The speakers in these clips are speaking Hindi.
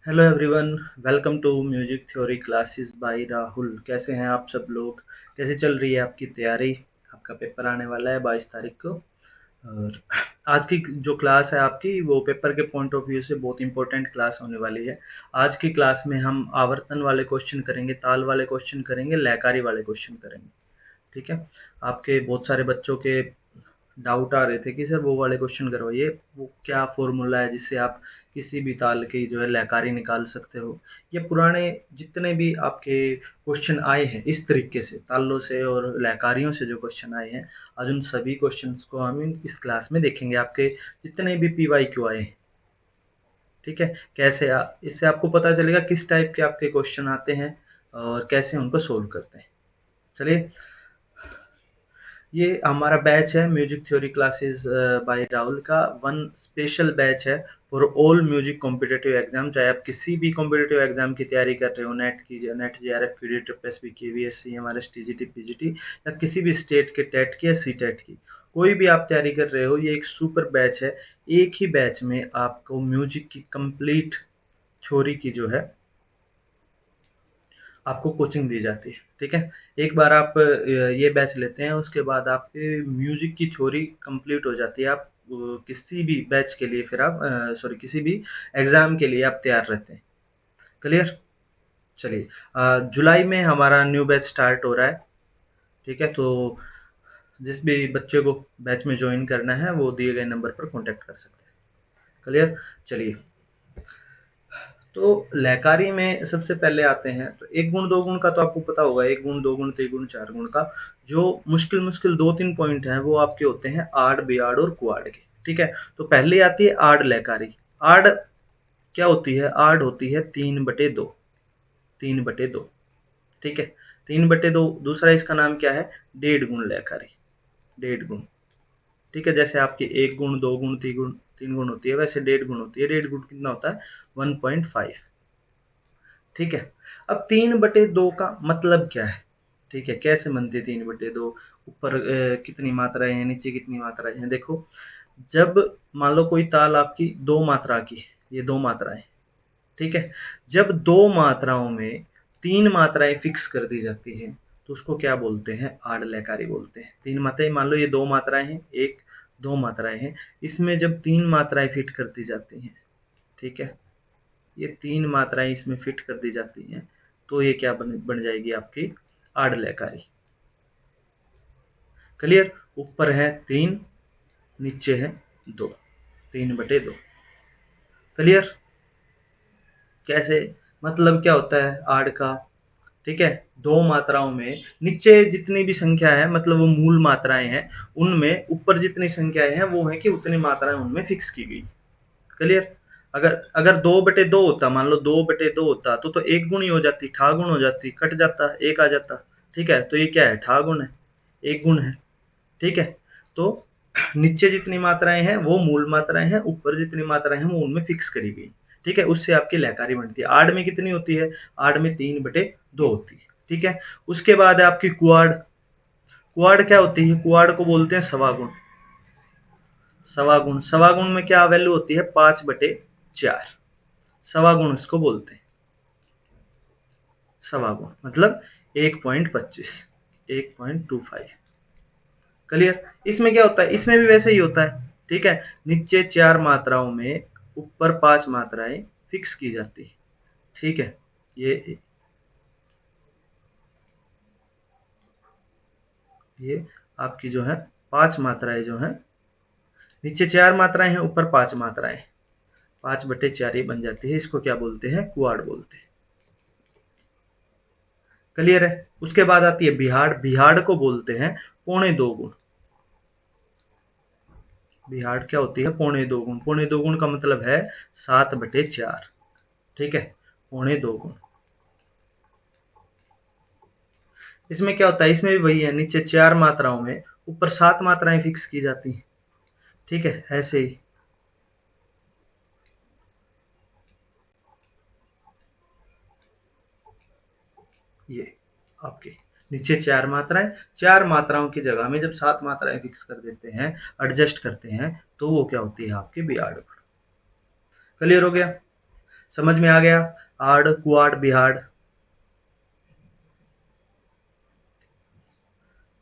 Hello everyone. Welcome to music theory classes by Rahul. कैसे हैं आप सब लोग? कैसे चल रही है आपकी तैयारी? आपका पेपर आने वाला है 22 तारीख को। और आज की जो क्लास है आपकी, वो पेपर के पॉइंट ऑफ व्यू से बहुत इंपॉर्टेंट क्लास होने वाली है। आज की क्लास में हम आवर्तन वाले क्वेश्चन करेंगे, ताल वाले क्वेश्चन करेंगे, लयकारी वाले क्वेश्चन करेंगे। ठीक है। आपके बहुत सारे बच्चों के डाउट आ रहे थे कि सर वो वाले क्वेश्चन करवाइए, वो क्या फॉर्मूला है जिससे आप किसी भी ताल की जो है लयकारी निकाल सकते हो। ये पुराने जितने भी आपके क्वेश्चन आए हैं इस तरीके से तालों से और लयकारियों से जो क्वेश्चन आए हैं, आज उन सभी क्वेश्चंस को हम इस क्लास में देखेंगे। आपके जितने भी पीवाई क्यू आए हैं, ठीक है, कैसे इससे आपको पता चलेगा किस टाइप के आपके क्वेश्चन आते हैं और कैसे उनको सोल्व करते हैं। चलिए, ये हमारा बैच है music theory classes by Rahul का। वन स्पेशल बैच है for all music competitive exam. चाहे आप किसी भी कॉम्पिटिटिव एग्जाम की तैयारी कर रहे हो, नेट की, net JRF, PDF, SP, KVS, CMRS, TGT, PGT, या किसी भी स्टेट के टेट की या सी टेट की, कोई भी आप तैयारी कर रहे हो, ये एक सुपर बैच है। एक ही बैच में आपको म्यूजिक की कंप्लीट थ्योरी की जो है आपको कोचिंग दी जाती है। ठीक है, एक बार आप ये बैच लेते हैं, उसके बाद आपके म्यूजिक की थ्योरी कंप्लीट हो जाती है। आप किसी भी बैच के लिए, फिर आप सॉरी, किसी भी एग्जाम के लिए आप तैयार रहते हैं। क्लियर? चलिए, जुलाई में हमारा न्यू बैच स्टार्ट हो रहा है। ठीक है, तो जिस भी बच्चे को बैच में ज्वाइन करना है वो दिए गए नंबर पर कॉन्टेक्ट कर सकते हैं। क्लियर? चलिए, तो लयकारी में सबसे पहले आते हैं, तो एक गुण दो गुण का तो आपको पता होगा, एक गुण, दो गुण, त्रिगुण, चार गुण का जो मुश्किल मुश्किल दो तीन पॉइंट हैं वो आपके होते हैं आड़, बियाड़ और कुआड़ के। ठीक है, तो पहले आती है आड़ लयकारी। आड़ क्या होती है? आड़ होती है 3/2। 3/2। ठीक है, 3/2। दूसरा इसका नाम क्या है? डेढ़ गुण लयकारी। डेढ़ गुण। ठीक है, जैसे आपकी एक गुण, दो गुण, तीन गुण होती है, वैसे डेढ़ गुण होती है। डेढ़ गुण कितना होता है? 1.5। ठीक है, अब 3/2 का मतलब क्या है? ठीक है, कैसे बनते 3/2? ऊपर कितनी मात्राएं हैं, नीचे कितनी मात्राएं हैं? देखो, जब मान लो कोई ताल आपकी दो मात्रा की है, ये दो मात्राएं, ठीक है, जब दो मात्राओं में तीन मात्राएं फिक्स कर दी जाती है तो उसको क्या बोलते हैं? आड़ लयकारी बोलते हैं। तीन मात्राएं, मान लो ये दो मात्राएं हैं, एक दो मात्राएं हैं, इसमें जब तीन मात्राएं फिट कर दी जाती हैं, ठीक है, ये तीन मात्राएं इसमें फिट कर दी जाती हैं, तो ये क्या बन जाएगी आपकी? आड़ लयकारी। क्लियर? ऊपर है 3, नीचे है 2। 3/2। क्लियर? कैसे? मतलब क्या होता है आड़ का? ठीक है, दो मात्राओं में नीचे जितनी भी संख्या है, मतलब वो मूल मात्राएं हैं, उनमें ऊपर जितनी संख्याएं हैं वो है कि उतनी मात्राएं उनमें फिक्स की गई। क्लियर? अगर अगर 2/2 होता, मान लो 2/2 होता, तो एक गुण ही हो जाती, ठा गुण हो जाती, कट जाता, एक आ जाता। ठीक है, तो ये क्या है? ठा गुण है, एक गुण है। ठीक है, तो नीचे जितनी मात्राएं हैं वो मूल मात्राएं हैं, ऊपर जितनी मात्राएं हैं वो उनमें फिक्स करी गई। ठीक है, उससे आपकी लयकारी बनती है। आड़ में कितनी होती है? आड़ में 3/2 होती है। ठीक है, उसके बाद है आपकी कुआड़। कुआड़ क्या होती है? कुआड़ को बोलते हैं सवा गुण। सवा गुण, सवा गुण में क्या वैल्यू होती है? 5/4। सवा गुण उसको बोलते हैं। सवा गुण मतलब 1.25, 1.25। क्लियर? इसमें क्या होता है? इसमें भी वैसे ही होता है। ठीक है, नीचे चार मात्राओं में ऊपर पांच मात्राएं फिक्स की जाती है। ठीक है, ये आपकी जो है पांच मात्राएं जो है, नीचे चार मात्राएं हैं, ऊपर पांच मात्राएं, 5/4 ही बन जाती है। इसको क्या बोलते हैं? कुआड़ बोलते हैं। क्लियर है? उसके बाद आती है बिहाड़। बिहाड़ को बोलते हैं 2.25 गुण। बिहाड़ क्या होती है? 2.25 गुण। 2.25 गुण का मतलब है 7/4। ठीक है, 2.25 गुण। इसमें क्या होता है? इसमें भी वही है, नीचे चार मात्राओं में ऊपर सात मात्राएं फिक्स की जाती हैं। ठीक है, ऐसे ही ये आपके नीचे चार मात्राएं, चार मात्राओं की जगह में जब सात मात्राएं फिक्स कर देते हैं, एडजस्ट करते हैं, तो वो क्या होती है? आपकी बियाड। क्लियर हो गया? समझ में आ गया? आड़, कुआड़, बिहाड़।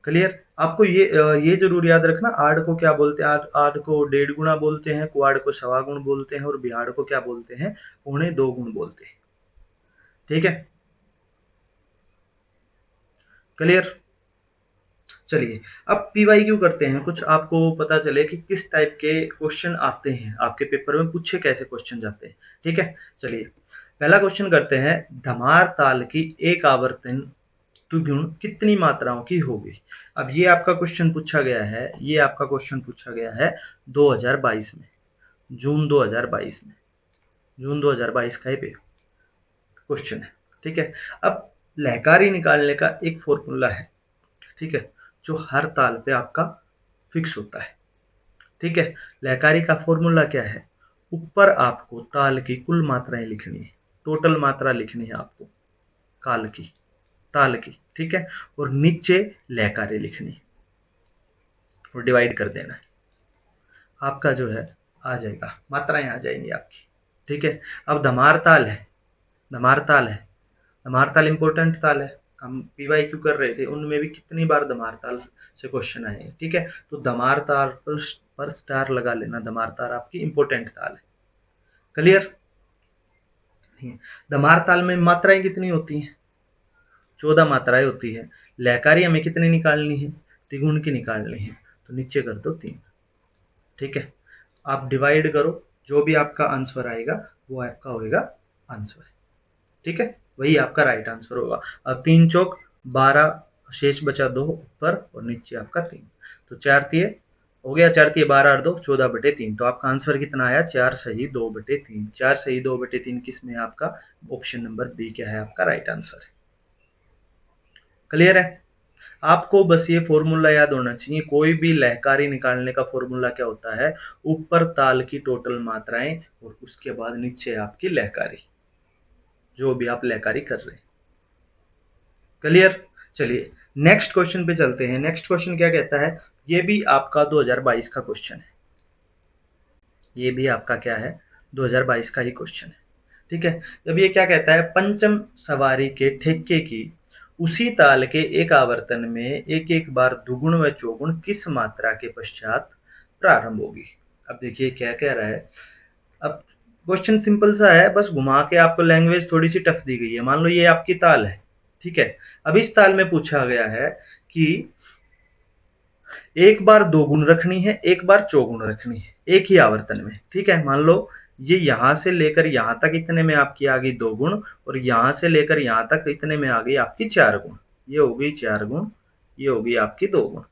क्लियर? आपको ये जरूर याद रखना, आड़ को क्या बोलते हैं, आड़ आड़ को 1.5 गुना बोलते हैं, कुआड़ को 1.25 गुण बोलते हैं, और बिहाड़ को क्या बोलते हैं, 2.25 गुण बोलते हैं। ठीक है, क्लियर? चलिए, अब पीवाईक्यू करते हैं, कुछ आपको पता चले कि किस टाइप के क्वेश्चन आते हैं आपके पेपर में, पूछे कैसे क्वेश्चन जाते हैं। ठीक है, चलिए पहला क्वेश्चन करते हैं, धमार ताल की एक आवर्तन द्विगुण कितनी मात्राओं की होगी। अब ये आपका क्वेश्चन पूछा गया है, ये आपका क्वेश्चन पूछा गया है 2022 में, जून 2022 में, जून 2022 का ये क्वेश्चन है। ठीक है, अब लहकारी निकालने का एक फॉर्मूला है, ठीक है, जो हर ताल पे आपका फिक्स होता है। ठीक है, लहकारी का फॉर्मूला क्या है, ऊपर आपको ताल की कुल मात्राएं लिखनी है, टोटल मात्रा लिखनी है आपको काल की, ताल की। ठीक है, और नीचे लहकारी लिखनी है और डिवाइड कर देना है, आपका जो है आ जाएगा, मात्राएं आ जाएंगी आपकी। ठीक है, अब धमार ताल है, धमार ताल है, धमार ताल इंपॉर्टेंट ताल है, हम पीवाईक्यू कर रहे थे, उनमें भी कितनी बार धमार ताल से क्वेश्चन आए। ठीक है, तो धमार ताल पर स्टार लगा लेना, धमार ताल आपकी इंपॉर्टेंट ताल है। क्लियर? धमार ताल में मात्राएं कितनी होती हैं, 14 मात्राएं होती है। लहकारी हमें कितनी निकालनी है, त्रिगुण की निकालनी है, तो नीचे कर दो 3। ठीक है, आप डिवाइड करो, जो भी आपका आंसर आएगा वो आपका होगा आंसर। ठीक है, वही आपका राइट आंसर होगा। अब 3 चौक 12, शेष बचा 2 ऊपर और नीचे आपका 3, तो 4 तिये हो गया, 4 तिये 12 और 2 14/3। तो आपका आंसर कितना आया, 4 सही 2/3। 4 सही 2/3 किस में आपका, ऑप्शन नंबर बी क्या है आपका राइट आंसर है। क्लियर है? आपको बस ये फॉर्मूला याद होना चाहिए, कोई भी लहकारी निकालने का फॉर्मूला क्या होता है, ऊपर ताल की टोटल मात्राएं और उसके बाद नीचे आपकी लहकारी, जो भी आप लहकारी कर रहे हैं। क्लियर? चलिए नेक्स्ट क्वेश्चन पे चलते हैं। नेक्स्ट क्वेश्चन क्या कहता है, ये भी आपका 2022 का क्वेश्चन है, ये भी आपका क्या है 2022 का ही क्वेश्चन है। ठीक है, जब ये क्या कहता है, पंचम सवारी के ठेके की उसी ताल के एक आवर्तन में एक एक बार दुगुण व चौगुण किस मात्रा के पश्चात प्रारंभ होगी। अब देखिए क्या कह रहा है, अब क्वेश्चन सिंपल सा है, बस घुमा के आपको लैंग्वेज थोड़ी सी टफ दी गई है। मान लो ये आपकी ताल है, ठीक है, अब इस ताल में पूछा गया है कि एक बार 2 गुण रखनी है, एक बार चौगुण रखनी है, एक ही आवर्तन में। ठीक है, मान लो ये यहां से लेकर यहां तक इतने में आपकी आ गई 2 गुण, और यहां से लेकर यहां तक इतने में आ गई आपकी 4 गुण, ये हो गई 4 गुण, ये होगी आपकी 2 गुण।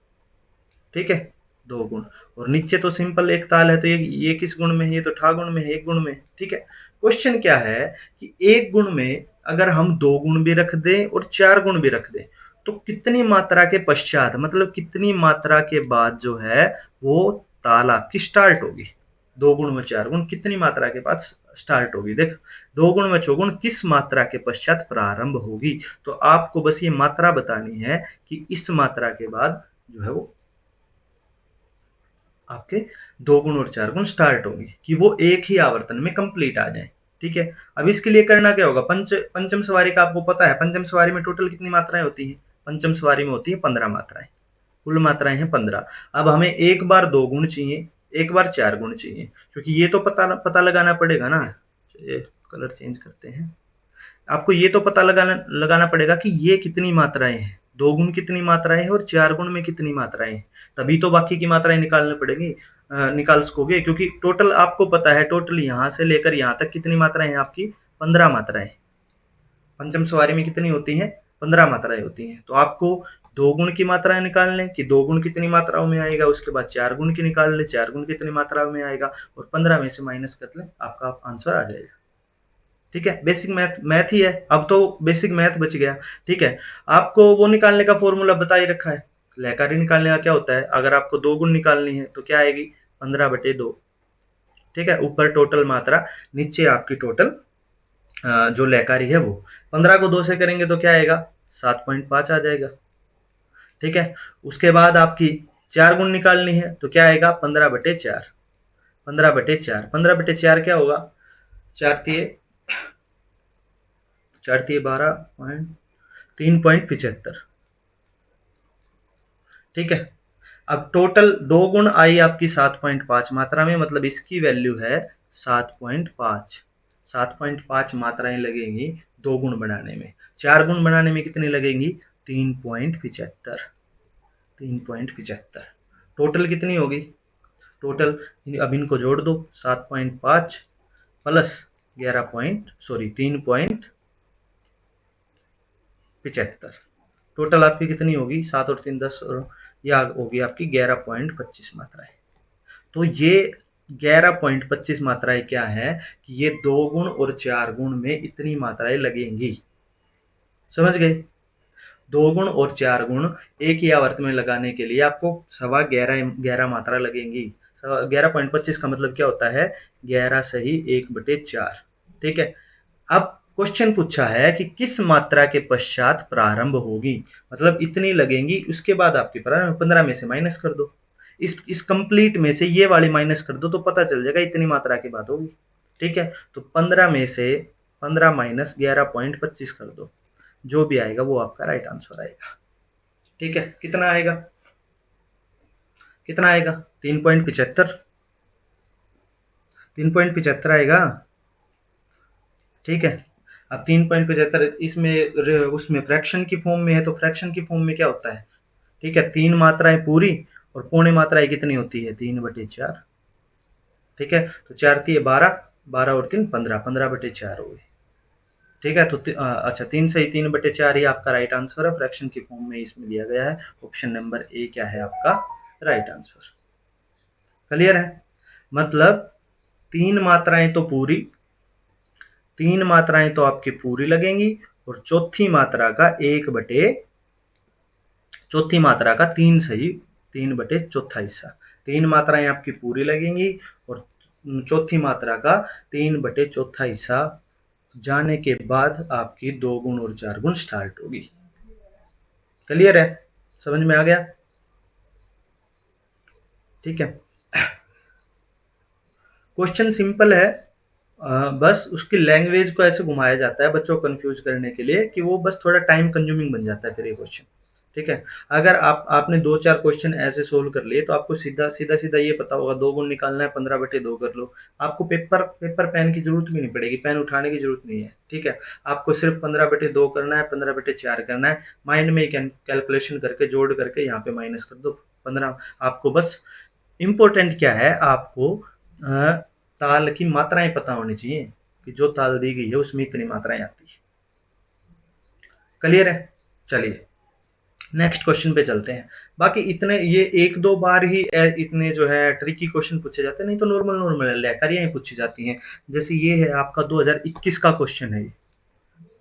ठीक है, 2 गुण, और नीचे तो सिंपल एक ताल है, तो ये किस गुण में है, ये तो ठा गुण में है, 1 गुण में। ठीक है, क्वेश्चन क्या है कि 1 गुण में अगर हम 2 गुण भी रख दें और 4 गुण भी रख दें, तो कितनी मात्रा के पश्चात, मतलब कितनी मात्रा के बाद जो है वो ताल आपकी स्टार्ट होगी, 2 गुण व 4 गुण कितनी मात्रा के बाद स्टार्ट होगी। देख, 2 गुण व चौगुण किस मात्रा के पश्चात प्रारंभ होगी, तो आपको बस ये मात्रा बतानी है कि इस मात्रा के बाद जो है वो आपके 2 गुण और 4 गुण स्टार्ट होंगे, कि वो एक ही आवर्तन में कंप्लीट आ जाए। ठीक है, अब इसके लिए करना क्या होगा, पंचम सवारी का आपको पता है, पंचम सवारी में टोटल कितनी मात्राएं होती हैं, पंचम सवारी में होती है 15 मात्राएं, कुल मात्राएं हैं 15। अब हमें एक बार 2 गुण चाहिए, एक बार 4 गुण चाहिए, क्योंकि ये तो पता लगाना पड़ेगा ना। कलर चेंज करते हैं, आपको ये तो पता लगाना पड़ेगा कि ये कितनी मात्राएं हैं, 2 गुण कितनी मात्राएं हैं और 4 गुण में कितनी मात्राएं हैं, तभी तो बाकी की मात्राएं निकालनी पड़ेगी, निकाल सकोगे, क्योंकि टोटल आपको पता है, टोटल यहाँ से लेकर यहाँ तक कितनी मात्राएं हैं आपकी, 15 मात्राएं। पंचम सवारी में कितनी होती हैं, 15 मात्राएं होती हैं। तो आपको 2 गुण की मात्राएं निकालने कि 2 गुण कितनी मात्राओं में आएगा, उसके बाद 4 गुण की निकाल ले, 4 गुण कितनी मात्राओं में आएगा, और 15 में से माइनस कर ले, आपका आंसर आ जाएगा। ठीक है, बेसिक मैथ ही है, अब तो बेसिक मैथ बच गया। ठीक है, आपको वो निकालने का फॉर्मूला बता ही रखा है, लहकारी निकालने का क्या होता है, अगर आपको 2 गुण निकालनी है तो क्या आएगी, 15/2। ठीक है, ऊपर टोटल मात्रा, नीचे आपकी टोटल जो लहकारी है वो, 15 को 2 से करेंगे तो क्या आएगा, 7.5 आ जाएगा। ठीक है, उसके बाद आपकी 4 गुण निकालनी है तो क्या आएगा, 15/4, 15/4, 15/4 क्या होगा, 4 तिये 4 3 12 पॉइंट 3.75। ठीक है। अब टोटल दो गुण आई आपकी 7.5 मात्रा में, मतलब इसकी वैल्यू है 7.5। 7.5 मात्राएं लगेंगी दो गुण बनाने में। चार गुण बनाने में कितनी लगेंगी? 3.75। 3.75 टोटल कितनी होगी? टोटल अब इनको जोड़ दो, 7.5 प्लस 3.75 टोटल आपकी कितनी होगी? 7 और 3 10, और यह होगी आपकी 11.25 मात्राएं। तो ये 11.25 मात्राएं क्या है कि ये दो गुण और चार गुण में इतनी मात्राएं लगेंगी। समझ गए? दो गुण और चार गुण एक ही आवर्त में लगाने के लिए आपको 11.25 मात्रा लगेंगी। 11.25 का मतलब क्या होता है? 11 सही 1/4। ठीक है। अब क्वेश्चन पूछा है कि किस मात्रा के पश्चात प्रारंभ होगी, मतलब इतनी लगेंगी, उसके बाद आपकी प्रारंभ। 15 में से माइनस कर दो, इस कंप्लीट में से ये वाली माइनस कर दो तो पता चल जाएगा इतनी मात्रा की बात होगी। ठीक है। तो 15 में से 15 माइनस 11.25 कर दो, जो भी आएगा वो आपका राइट आंसर आएगा। ठीक है। कितना आएगा? कितना आएगा? 3.75। 3.75 आएगा। ठीक है। अब 3.75 इसमें उसमें फ्रैक्शन की फॉर्म में है, तो फ्रैक्शन की फॉर्म में क्या होता है? ठीक है। तीन मात्राएं पूरी और पौने मात्राएं कितनी होती है? 3/4। ठीक है। तो 4 3 12, 12 और 3 15, 15/4 हो गई। ठीक है। तो अच्छा, 3 सही 3/4 ही आपका राइट आंसर है। फ्रैक्शन की फॉर्म में इसमें दिया गया है। ऑप्शन नंबर ए क्या है आपका राइट आंसर। क्लियर है? मतलब तीन मात्राएं तो पूरी, तीन मात्राएं तो आपकी पूरी लगेंगी, और चौथी मात्रा का तीन सही 3/4 हिस्सा। तीन मात्राएं आपकी पूरी लगेंगी और चौथी मात्रा का 3/4 हिस्सा जाने के बाद आपकी दो गुण और चार गुण स्टार्ट होगी। क्लियर है? समझ में आ गया? ठीक है। क्वेश्चन सिंपल है, बस उसकी लैंग्वेज को ऐसे घुमाया जाता है बच्चों को कंफ्यूज करने के लिए कि वो बस थोड़ा टाइम कंज्यूमिंग बन जाता है फिर ये क्वेश्चन। ठीक है। अगर आपने दो चार क्वेश्चन ऐसे सोल्व कर लिए तो आपको सीधा सीधा सीधा ये पता होगा, दो गुण निकालना है 15/2 कर लो। आपको पेपर पेन की जरूरत भी नहीं पड़ेगी, पेन उठाने की जरूरत नहीं है। ठीक है। आपको सिर्फ 15/2 करना है, 15/4 करना है, माइंड में कैलकुलेशन करके जोड़ करके यहाँ पे माइनस कर दो 15। आपको बस इम्पोर्टेंट क्या है, आपको ताल की मात्राएं पता होनी चाहिए कि जो ताल दी गई है उसमें इतनी मात्राएं आती है। क्लियर है? चलिए नेक्स्ट क्वेश्चन पे चलते हैं। बाकी इतने ये एक दो बार ही इतने जो है ट्रिकी क्वेश्चन पूछे जाते हैं, नहीं तो नॉर्मल नॉर्मल लहकारियां ही पूछी जाती हैं। जैसे ये है आपका 2021 का क्वेश्चन है।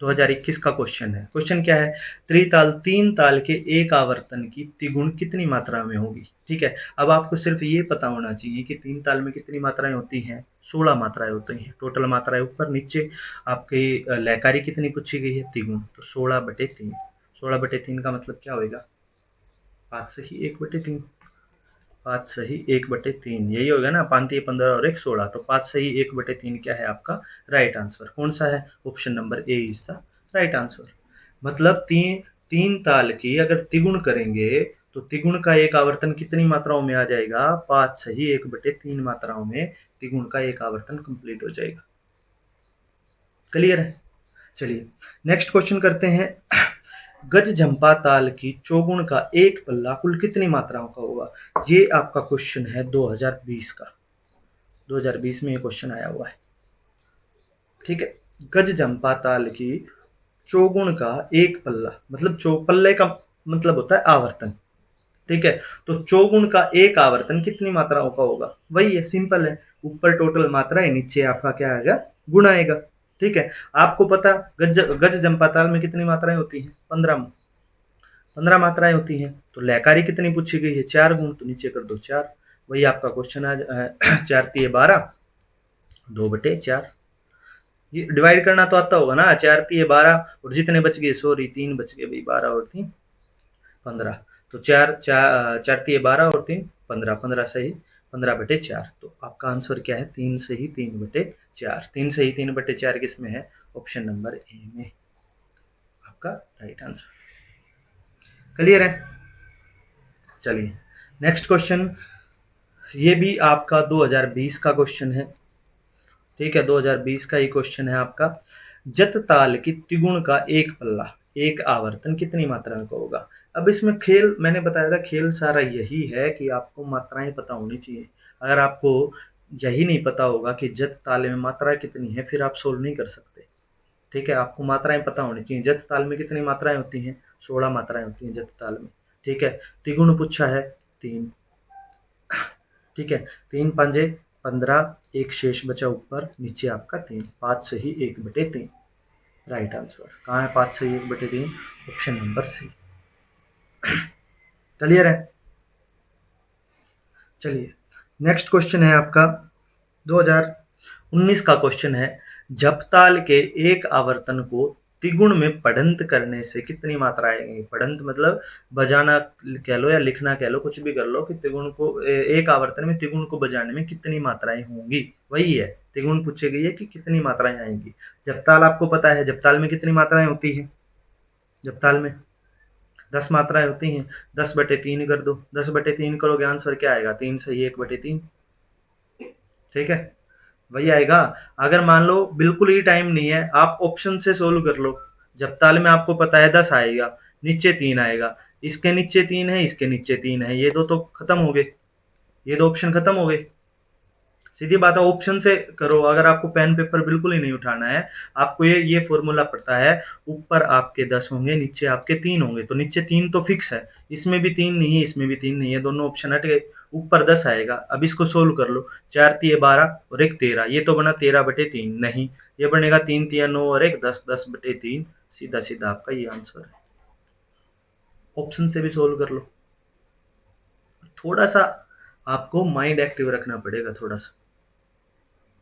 2021 का क्वेश्चन है। क्वेश्चन क्या है? त्रिताल तीन ताल के एक आवर्तन की तिगुण कितनी मात्रा में होगी? ठीक है। अब आपको सिर्फ ये पता होना चाहिए कि तीन ताल में कितनी मात्राएं होती हैं? 16 मात्राएं होती हैं। टोटल मात्राएं ऊपर नीचे। आपकी लहकारी कितनी पूछी गई है? तिगुण। तो 16/3। 16/3 का मतलब क्या होगा? 5 सही 1/3। 5 सही 1/3 यही होगा ना। 5 3 15 और 1 16, तो 5 सही 1/3 क्या है आपका राइट आंसर? कौन सा है? Option number A is the right answer. मतलब तीन तीन ताल की अगर तिगुण करेंगे तो तिगुण का एक आवर्तन कितनी मात्राओं में आ जाएगा? 5 सही 1/3 मात्राओं में तिगुण का एक आवर्तन कंप्लीट हो जाएगा। क्लियर है? चलिए नेक्स्ट क्वेश्चन करते हैं। गज झंपा ताल की चौगुण का एक पल्ला कुल कितनी मात्राओं का होगा? ये आपका क्वेश्चन है 2020 का। 2020 में ये क्वेश्चन आया हुआ है। ठीक है। गज झंपा ताल की चौगुण का एक पल्ला, मतलब पल्ले का मतलब होता है आवर्तन। ठीक है। तो चौगुण का एक आवर्तन कितनी मात्राओं का होगा? वही है, सिंपल है। ऊपर टोटल मात्रा है, नीचे आपका क्या आएगा? गुणा आएगा। ठीक है। आपको पता गज जंपा ताल में कितनी मात्राएं होती हैं? 15 मात्राएं होती हैं। तो लहकारी कितनी पूछी गई है? 4 गुण, तो नीचे कर दो 4। वही आपका क्वेश्चन आज 4 3 12 2/4। ये डिवाइड करना तो आता होगा ना। 4 3 12 और जितने बच गए, सॉरी 3 बच गए भाई, 12 और 3 15। तो 4 4 4 3 12 और 3 15, 15 सही 15/4। तो आपका आंसर क्या है? 3 से ही 3/4। 3 से ही 3/4 किस में है? ऑप्शन नंबर ए में आपका राइट आंसर। क्लियर है? चलिए नेक्स्ट क्वेश्चन, ये भी आपका 2020 का क्वेश्चन है। ठीक है, 2020 का ये क्वेश्चन है आपका। जत ताल की त्रिगुण का एक पल्ला, एक आवर्तन कितनी मात्रा में का होगा? अब इसमें खेल, मैंने बताया था खेल सारा यही है कि आपको मात्राएं पता होनी चाहिए। अगर आपको यही नहीं पता होगा कि जत ताल में मात्रा कितनी है, फिर आप सोल्व नहीं कर सकते। ठीक है, आपको मात्राएं पता होनी चाहिए। जत ताल में कितनी मात्राएं होती हैं? 16 मात्राएं होती हैं जत ताल में। ठीक है, त्रिगुण पूछा है 3। ठीक है, 3 पंजे 15, एक शेष बचा ऊपर, नीचे आपका 3, 5 से ही 1/3 राइट आंसर। कहाँ है 5 से ही 1/3? Option number C. क्लियर है? चलिए नेक्स्ट क्वेश्चन है आपका 2019 का क्वेश्चन है। जपताल के एक आवर्तन को त्रिगुण में पढ़ंत करने से कितनी मात्रा आएगी? पढ़ंत मतलब बजाना कह लो या लिखना कह लो, कुछ भी कर लो, कि त्रिगुण को एक आवर्तन में त्रिगुण को बजाने में कितनी मात्राएं होंगी, वही है। त्रिगुण पूछी गई है कि कितनी मात्राएं आएंगी। जपताल आपको पता है, जपताल में कितनी मात्राएं होती है? जपताल में 10 मात्राएं होती हैं। 10/3 कर दो, 10/3 करोगे आंसर क्या आएगा? 3 से ही 1/3। ठीक है, वही आएगा। अगर मान लो बिल्कुल ही टाइम नहीं है, आप ऑप्शन से सोल्व कर लो। जपताल में आपको पता है 10 आएगा, नीचे 3 आएगा, इसके नीचे 3 है, इसके नीचे 3 है, ये दो तो खत्म हो गए, ये दो ऑप्शन खत्म हो गए। सीधी बात है, ऑप्शन से करो। अगर आपको पेन पेपर बिल्कुल ही नहीं उठाना है, आपको ये फॉर्मूला पड़ता है। ऊपर आपके 10 होंगे, नीचे आपके 3 होंगे, तो नीचे 3 तो फिक्स है, इसमें भी 3 नहीं है, इसमें भी 3 नहीं है, दोनों ऑप्शन हट गए। ऊपर 10 आएगा। अब इसको सोल्व कर लो। 4 तिये 12 और 1 13, ये तो बना 13/3 नहीं, ये बनेगा 3 तिया 9 और 1 10, 10/3। सीधा सीधा आपका ये आंसर है। ऑप्शन से भी सोल्व कर लो। थोड़ा सा आपको माइंड एक्टिव रखना पड़ेगा, थोड़ा सा।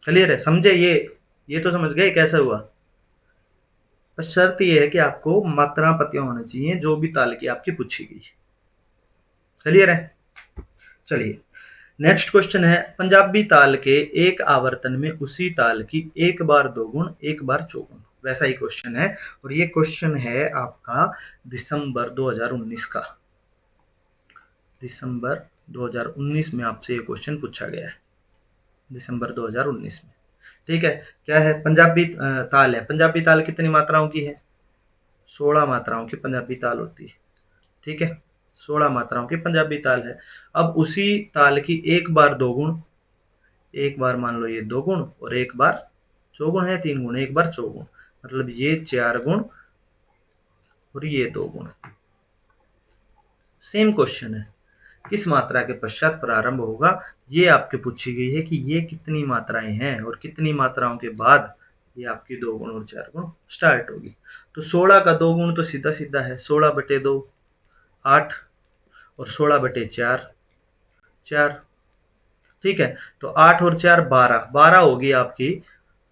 क्लियर है? समझे? ये तो समझ गए कैसा हुआ। बस शर्त ये है कि आपको मात्रा पता होना चाहिए जो भी ताल की आपकी पूछी गई। क्लियर है? चलिए नेक्स्ट क्वेश्चन है। पंजाबी ताल के एक आवर्तन में उसी ताल की एक बार दोगुण एक बार चौगुण, वैसा ही क्वेश्चन है। और ये क्वेश्चन है आपका दिसंबर 2019 का। दिसंबर 2019 में आपसे ये क्वेश्चन पूछा गया है, दिसंबर 2019 में। ठीक है, क्या है? पंजाबी ताल है। पंजाबी ताल कितनी मात्राओं की है? 16 मात्राओं की पंजाबी ताल होती है। ठीक है, 16 मात्राओं की पंजाबी ताल है। अब उसी ताल की एक बार दो गुण, एक बार मान लो ये 2 गुण और एक बार चौगुण है, 3 गुण, एक बार चौगुण, मतलब ये 4 गुण और ये 2 गुण। सेम क्वेश्चन है, किस मात्रा के पश्चात प्रारंभ होगा? ये आपके पूछी गई है कि ये कितनी मात्राएं हैं और कितनी मात्राओं के बाद ये आपकी 2 गुण और 4 गुण स्टार्ट होगी। तो 16 का 2 गुण तो सीधा सीधा है, 16/2 8 और 16/4 4। ठीक है, तो 8 और 4 12, 12 होगी आपकी।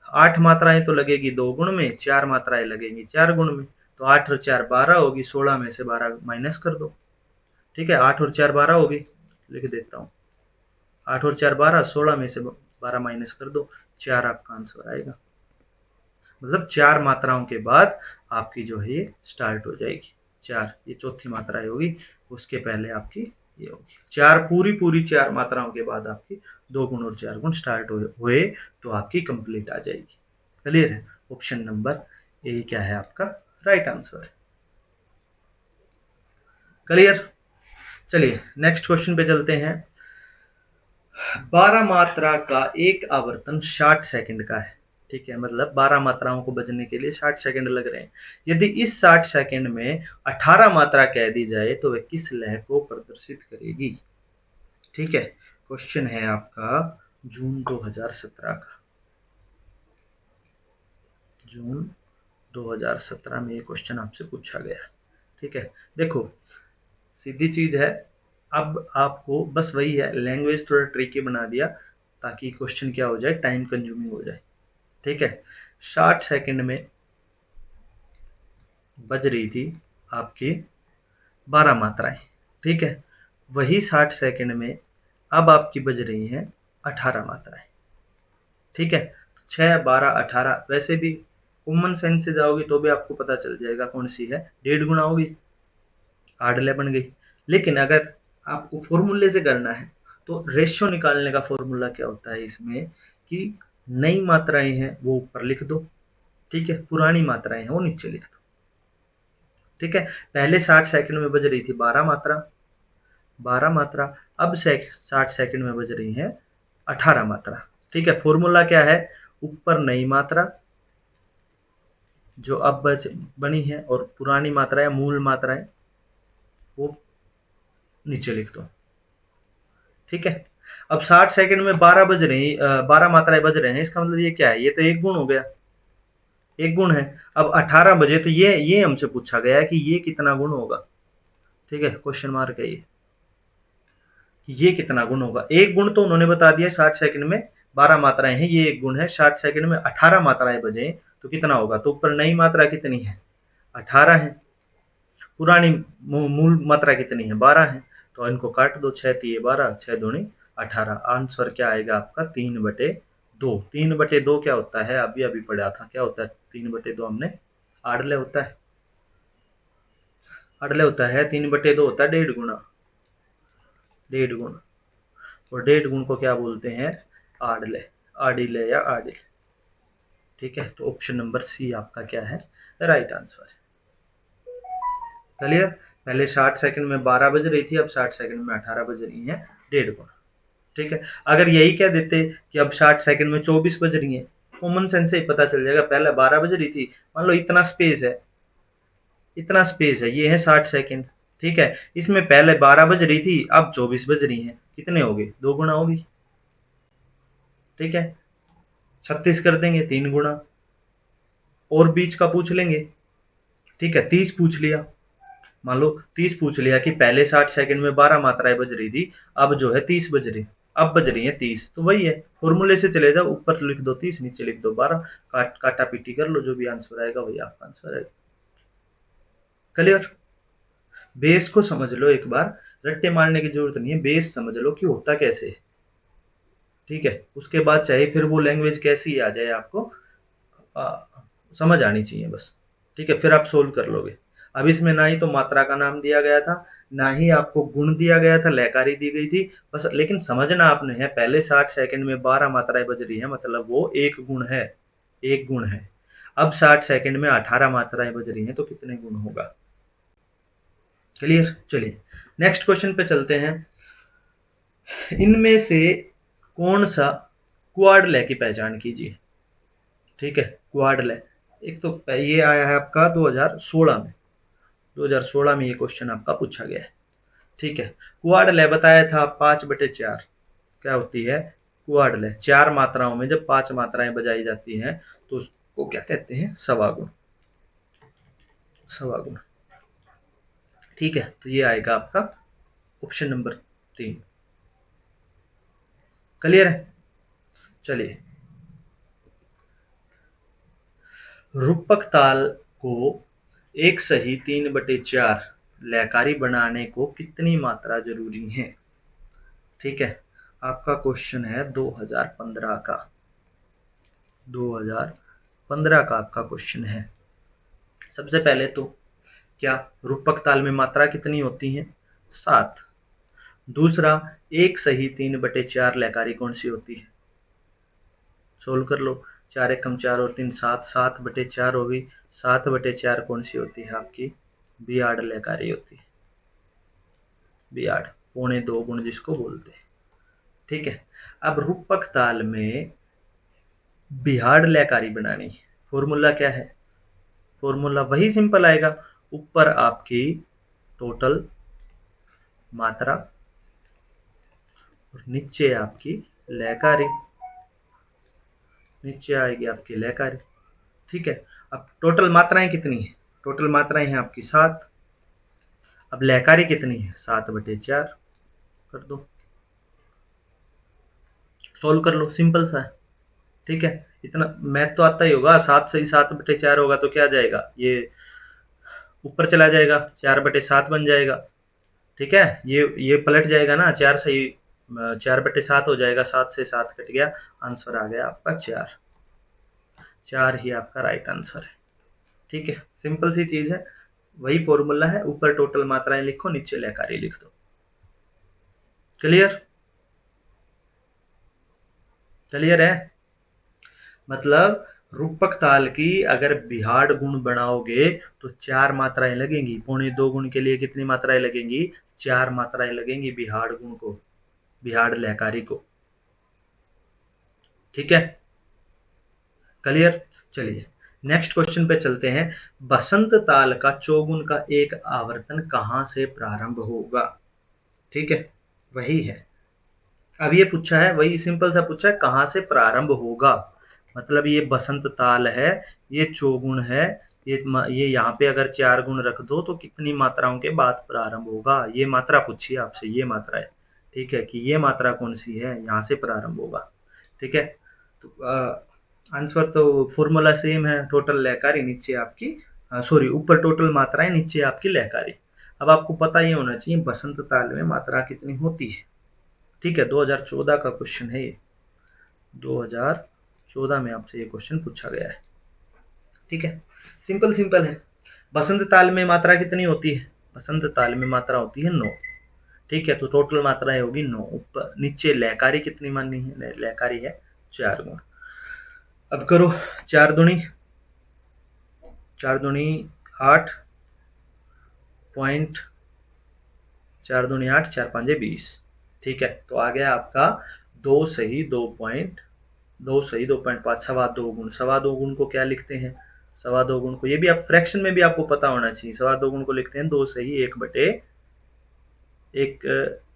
8 मात्राएं तो लगेगी 2 गुण में, 4 मात्राएं लगेंगी 4 गुण में, तो 8 और 4 12 होगी। 16 में से 12 माइनस कर दो। ठीक है, 8 और 4 12 होगी, लिख देता हूँ। 8 और 4 12, 16 में से 12 माइनस कर दो, 4 आपका आंसर आएगा। मतलब 4 मात्राओं के बाद आपकी जो है ये स्टार्ट हो जाएगी। 4, ये चौथी मात्रा होगी, उसके पहले आपकी ये होगी। 4 पूरी 4 मात्राओं के बाद आपकी 2 गुण और 4 गुण स्टार्ट हुए तो आपकी कंप्लीट आ जाएगी। क्लियर है? ऑप्शन नंबर ए क्या है आपका राइट आंसर है। क्लियर? चलिए नेक्स्ट क्वेश्चन पे चलते हैं। 12 मात्रा का एक आवर्तन 60 सेकंड का है। ठीक है, मतलब 12 मात्राओं को बजने के लिए 60 सेकंड लग रहे हैं। यदि इस 60 सेकंड में 18 मात्रा कह दी जाए तो वह किस लय को प्रदर्शित करेगी? ठीक है, क्वेश्चन है आपका जून 2017 का। जून 2017 में ये क्वेश्चन आपसे पूछा गया। ठीक है, देखो सीधी चीज है। अब आपको बस वही है, लैंग्वेज थोड़ा ट्रिकी बना दिया ताकि क्वेश्चन क्या हो जाए, टाइम कंज्यूमिंग हो जाए। ठीक है, 60 सेकंड में बज रही थी आपकी 12 मात्राएं। ठीक है, वही 60 सेकंड में अब आपकी बज रही हैं 18 मात्राएं। ठीक है, 6, 12, 18 वैसे भी कॉमन सेंस से जाओगी तो भी आपको पता चल जाएगा कौन सी है। 1.5 गुना होगी, आडले बन गई। लेकिन अगर आपको फॉर्मूले से करना है तो रेशियो निकालने का फॉर्मूला क्या होता है इसमें कि नई मात्राएं हैं वो ऊपर लिख दो, ठीक है, पुरानी मात्राएं हैं वो नीचे लिख दो। ठीक है, पहले 60 सेकंड में बज रही थी 12 मात्रा, 12 मात्रा। अब 60 सेकंड में बज रही है 18 मात्रा। ठीक है, फॉर्मूला क्या है, ऊपर नई मात्रा जो अब बनी है और पुरानी मात्राएं मूल मात्राएं वो नीचे लिख दो। ठीक है, अब 60 सेकंड में 12 बज रही 12 मात्राएं बज रहे हैं, इसका मतलब ये क्या है, ये तो एक गुण हो गया, एक गुण है। अब 18 बजे तो ये हमसे पूछा गया है कि ये कितना गुण होगा। ठीक है, क्वेश्चन मार्क है ये कितना गुण होगा। एक गुण तो उन्होंने बता दिया, 60 सेकंड में 12 मात्राएं हैं, ये एक गुण है। 60 सेकंड में 18 मात्राएं बजे तो कितना होगा, तो ऊपर नई मात्रा कितनी है, 18 है, पुरानी मूल मात्रा कितनी है, 12 है। तो इनको काट दो, 6 तिये 12, 6 दूनी 18। आंसर क्या आएगा आपका, 3/2। 3/2 क्या होता है, अभी अभी पढ़ा था, क्या होता है 3/2 हमने, आड़ले होता है, आड़ले होता है। 3/2 होता है 1.5 गुना, 1.5 गुना। और 1.5 गुण को क्या बोलते हैं, आड़ले, आड़िले या आड़िल। ठीक है, तो ऑप्शन नंबर सी आपका क्या है, राइट आंसर। क्लियर, पहले 60 सेकंड में 12 बज रही थी, अब 60 सेकंड में 18 बज रही है, 1.5 गुना। ठीक है, अगर यही कह देते कि अब 60 सेकंड में 24 बज रही है, कॉमन सेंस से ही पता चल जाएगा। पहले 12 बज रही थी, मान लो इतना स्पेस है, इतना स्पेस है, ये है 60 सेकंड। ठीक है, इसमें पहले 12 बज रही थी, अब 24 बज रही है, कितने हो गए, 2 गुना होगी। ठीक है, 36 कर देंगे, 3 गुना, और बीच का पूछ लेंगे। ठीक है, 30 पूछ लिया, मान लो 30 पूछ लिया कि पहले 60 सेकंड में 12 मात्राएं बज रही थी, अब जो है 30 बज रही, अब बज रही है 30, तो वही है, फॉर्मूले से चले जाओ, ऊपर लिख दो 30, नीचे लिख दो 12, काटा पीटी कर लो, जो भी आंसर आएगा वही आपका आंसर आएगा। क्लियर, बेस को समझ लो एक बार, रट्टे मारने की जरूरत नहीं है, बेस समझ लो कि होता कैसे है। ठीक है, उसके बाद चाहे फिर वो लैंग्वेज कैसी आ जाए, आपको समझ आनी चाहिए बस। ठीक है, फिर आप सोल्व कर लोगे। अब इसमें ना ही तो मात्रा का नाम दिया गया था, ना ही आपको गुण दिया गया था, लयकारी दी गई थी बस। लेकिन समझना आपने है, पहले 60 सेकंड में 12 मात्राएं बज रही है, मतलब वो एक गुण है, एक गुण है। अब 60 सेकंड में 18 मात्राएं बज रही हैं, तो कितने गुण होगा। क्लियर, चलिए नेक्स्ट क्वेश्चन पे चलते हैं। इनमें से कौन सा क्वाड लय की पहचान कीजिए। ठीक है, क्वाड लय, एक तो ये आया है आपका 2016 में, 2016 में ये क्वेश्चन आपका पूछा गया है। ठीक है, क्वाड लय बताया था 5/4 क्या होती है, क्वाड लय। 4 मात्राओं में जब 5 मात्राएं बजाई जाती हैं तो उसको क्या कहते हैं, सवागुण, सवागुण। ठीक है, तो ये आएगा आपका ऑप्शन नंबर 3। क्लियर है, चलिए रूपक ताल को एक सही 3/4 लयकारी बनाने को कितनी मात्रा जरूरी है। ठीक है, आपका क्वेश्चन है 2015 का, 2015 का आपका क्वेश्चन है। सबसे पहले तो क्या रूपक ताल में मात्रा कितनी होती है, 7। दूसरा, एक सही 3/4 लयकारी कौन सी होती है, सोल्व कर लो। 4 एकम 4 और 3 7, 7/4 होगी। 7/4 कौन सी होती है आपकी, बियाड लयकारी होती है, बियाड, 2.25 गुण जिसको बोलते हैं। ठीक है, अब रूपक ताल में बिहाड़ लयकारी बनानी है, फॉर्मूला क्या है, फॉर्मूला वही सिंपल आएगा, ऊपर आपकी टोटल मात्रा और नीचे आपकी लयकारी, नीचे आएगी आपकी लयकारी। ठीक है, अब टोटल मात्राएं कितनी है, टोटल मात्राएं हैं आपकी 7, अब लयकारी कितनी है, 7/4 कर दो, सोल्व कर लो, सिंपल सा है। ठीक है, इतना मैथ तो आता ही होगा, 7 सही 7/4 होगा तो क्या जाएगा, ये ऊपर चला जाएगा, 4/7 बन जाएगा। ठीक है, ये पलट जाएगा ना, 4 सही 4/7 हो जाएगा, 7 से 7 कट गया, आंसर आ गया आपका 4। 4 ही आपका राइट आंसर है। ठीक है, सिंपल सी चीज है, वही फॉर्मूला है, ऊपर टोटल मात्राएं लिखो, नीचे लहकारी लिख दो। क्लियर? क्लियर है? मतलब रूपक ताल की अगर बिहाड़ गुण बनाओगे तो 4 मात्राएं लगेंगी। पौने 2 गुण के लिए कितनी मात्राएं लगेंगी? 4 मात्राएं लगेंगी बिहाड़ गुण को, बिहाड़ लहकारी को। ठीक है, क्लियर? चलिए नेक्स्ट क्वेश्चन पे चलते हैं। बसंत ताल का चौगुन का एक आवर्तन कहां से प्रारंभ होगा? ठीक है, वही है। अब ये पूछा है, वही सिंपल सा पूछा है, कहां से प्रारंभ होगा। मतलब ये बसंत ताल है, ये चौगुण है, ये यहाँ पे अगर 4 गुण रख दो तो कितनी मात्राओं के बाद प्रारंभ होगा, ये मात्रा पूछी है आपसे, ये मात्रा है। ठीक है, कि ये मात्रा कौन सी है, यहाँ से प्रारंभ होगा। ठीक है, तो आंसर तो फॉर्मूला सेम है, टोटल लहकारी नीचे आपकी, सॉरी ऊपर टोटल मात्राएं नीचे आपकी लहकारी। अब आपको पता ये होना चाहिए बसंत ताल में मात्रा कितनी होती है। ठीक है, 2014 का क्वेश्चन है ये, 2014 में आपसे ये क्वेश्चन पूछा गया है। ठीक है, सिंपल सिंपल है। बसंत ताल में मात्रा कितनी होती है? बसंत ताल में मात्रा होती है 9। ठीक है, तो टोटल मात्राएं होगी 9। ऊपर नीचे लहकारी कितनी माननी है? लहकारी है 4 गुण। अब करो 4 दूनी 4 दूनी 8 पॉइंट, 4 दूनी 8, 4 पांजे 20। ठीक है, तो आ गया आपका 2 सही 2 पॉइंट, 2 सही 2.5, सवा 2 गुण। सवा 2 गुण को क्या लिखते हैं? सवा 2 गुण को, ये भी आप फ्रैक्शन में भी आपको पता होना चाहिए, सवा 2 गुण को लिखते हैं 2 सही 1/1।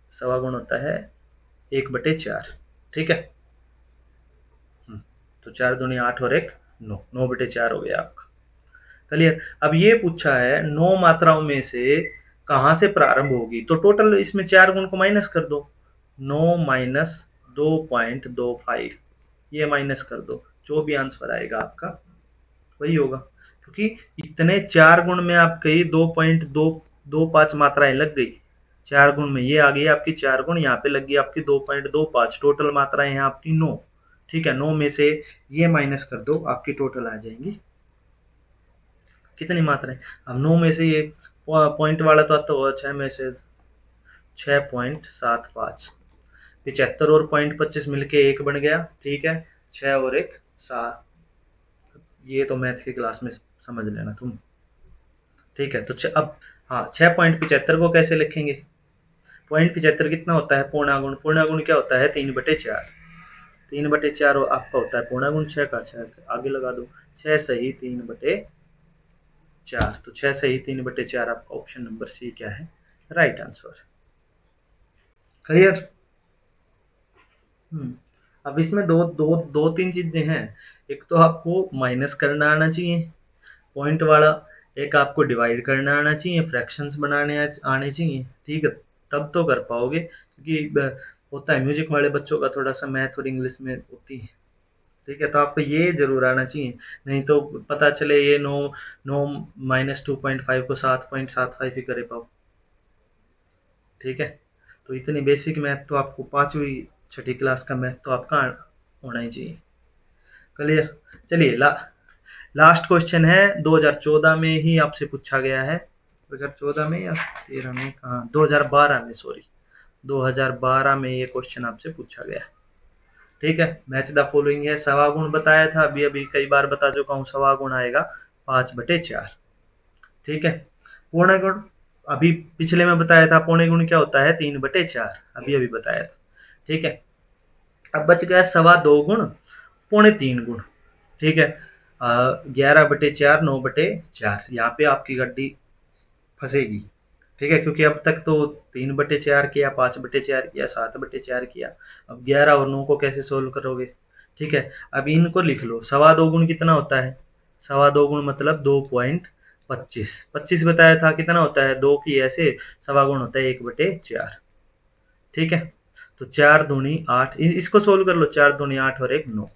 सवा गुण होता है 1/4। ठीक है, तो 4 दूनी 8 और 1 9, 9/4 हो गया आपका। क्लियर? अब ये पूछा है 9 मात्राओं में से कहां से प्रारंभ होगी, तो टोटल इसमें 4 गुण को माइनस कर दो। 9 माइनस 2.25, ये माइनस कर दो, जो भी आंसर आएगा आपका वही होगा। क्योंकि इतने 4 गुण में आपकी 2.225 मात्राएं लग गई। 4 गुण में ये आ गई आपकी 4 गुण, यहाँ पे लगी आपकी 2.25, टोटल मात्राएं हैं आपकी 9। ठीक है, 9 में से ये माइनस कर दो, आपकी टोटल आ जाएंगी कितनी मात्राएं। अब 9 में से ये पॉइंट वाला तो 6 में से 6.75, 75 और 0.25 मिलके 1 बन गया। ठीक है, 6 और 1 7, ये तो मैथ की क्लास में समझ लेना तुम। ठीक है, तो अब हाँ 6.75 को कैसे लिखेंगे? 0.75 कितना होता है? पौना गुण। पौना गुण क्या होता है? 3/4। 3/4 आपका होता है पौना गुण 6 का। 6 आगे लगा दो, 6 सही 3/4, तो 6 सही 3/4 आपका ऑप्शन नंबर सी क्या है? Right answer. क्लियर? अब इसमें दो दो दो तीन चीजें हैं। एक तो आपको माइनस करना आना चाहिए पॉइंट वाला, एक आपको डिवाइड करना आना चाहिए, फ्रैक्शंस बनाने आने चाहिए। ठीक है, तब तो कर पाओगे, क्योंकि होता है म्यूजिक वाले बच्चों का थोड़ा सा मैथ और इंग्लिश में होती है। ठीक है, तो आपको ये जरूर आना चाहिए, नहीं तो पता चले ये 9 9 माइनस 2.5 को 7.75 ही करे पाओ। ठीक है, तो इतनी बेसिक मैथ तो आपको 5वीं 6ठी क्लास का मैथ तो आपका होना ही चाहिए। क्लियर? चलिए लास्ट क्वेश्चन है, 2014 में ही आपसे पूछा गया है। 2014 में या 13 में, कहाँ, 2012 में, सॉरी 2012 में ये क्वेश्चन आपसे पूछा गया। ठीक है, मैच द फॉलोइंग है, सवा गुण बताया था, अभी अभी कई बार बता चुका हूँ, सवा गुण आएगा 5/4। ठीक है, पूर्ण गुण अभी पिछले में बताया था, पौने गुण क्या होता है? 3/4, अभी अभी बताया था। ठीक है, अब बच गया सवा 2 गुण, पौने 3 गुण। ठीक है, 11/4, 9/4, यहाँ पे आपकी गड्डी फंसेगी। ठीक है, क्योंकि अब तक तो 3/4 किया, 5/4 किया, 7/4 किया, अब 11 और 9 को कैसे सोल्व करोगे? ठीक है, अब इनको लिख लो। सवा 2 गुण कितना होता है? सवा 2 गुण मतलब 2.25, 25 बताया था, कितना होता है? 2 की ऐसे, सवा गुण होता है 1/4। ठीक है, तो 4 दूनी 8, इसको सोल्व कर लो, 4 दूनी 8 और 1 9,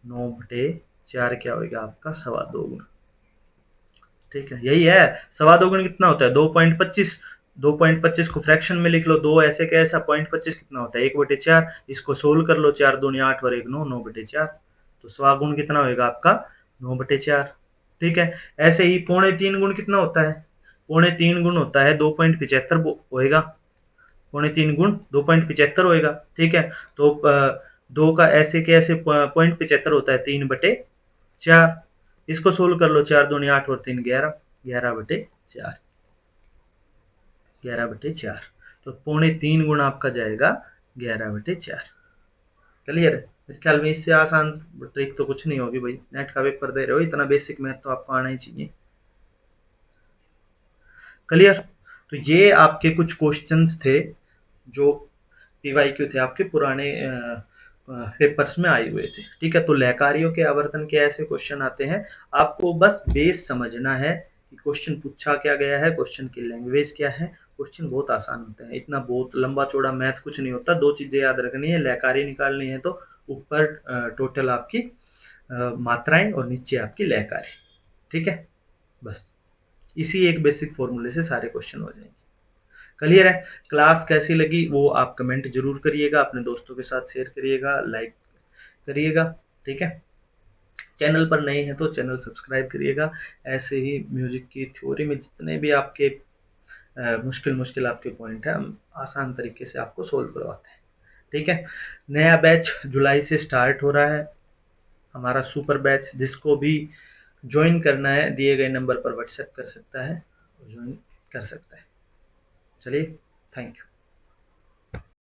9/4 क्या होगा आपका? सवा 2 गुण। ठीक है, यही है, सवा 2 गुण कितना होता है? 2.25, 2.25 को फ्रैक्शन में लिख लो, 2 ऐसे कैसा, 0.25 कितना होता है, 1/4। इसको सोल्व कर लो, 4 दूनी 8 और 1 9, 9/4। तो स्वागुण कितना होएगा आपका, 9/4। ठीक है। ऐसे ही 3.25 गुण कितना होता है, 3.25 गुण होता है 2.75 होएगा, 3.25 गुण 2.75 होएगा। ठीक है। तो 2 का ऐसे कैसे 0.75 होता है 3/4। इसको सोल्व कर लो, 4 दूनी 8 और 3 11, 11/4, 11/4। तो 3.25 गुण आपका जाएगा 11/4। क्लियर है। मेरे ख्याल में इससे आसान ट्रिक तो कुछ नहीं होगी भाई, नेट का पेपर दे रहे हो, इतना बेसिक मैथ तो आपको आना ही चाहिए। क्लियर। तो ये आपके कुछ क्वेश्चंस थे जो पीवाईक्यू थे, आपके पुराने पेपर्स में आए हुए थे। ठीक है। तो लहकारियों के आवर्तन के ऐसे क्वेश्चन आते हैं, आपको बस बेस समझना है कि क्वेश्चन पूछा क्या गया है, क्वेश्चन की लैंग्वेज क्या है। क्वेश्चन बहुत आसान होते हैं, इतना बहुत लंबा चौड़ा मैथ कुछ नहीं होता। 2 चीजें याद रखनी है, लहकारी निकालनी है तो ऊपर टोटल आपकी मात्राएं और नीचे आपकी लहकारी। ठीक है। बस इसी एक बेसिक फॉर्मूले से सारे क्वेश्चन हो जाएंगे। क्लियर है। क्लास कैसी लगी वो आप कमेंट जरूर करिएगा, अपने दोस्तों के साथ शेयर करिएगा, लाइक करिएगा। ठीक है। चैनल पर नए हैं तो चैनल सब्सक्राइब करिएगा। ऐसे ही म्यूजिक की थ्योरी में जितने भी आपके मुश्किल मुश्किल आपके पॉइंट है, हम आसान तरीके से आपको सोल्व करवाते हैं। ठीक है। नया बैच जुलाई से स्टार्ट हो रहा है, हमारा सुपर बैच। जिसको भी ज्वाइन करना है दिए गए नंबर पर व्हाट्सएप कर सकता है, ज्वाइन कर सकता है। चलिए, थैंक यू।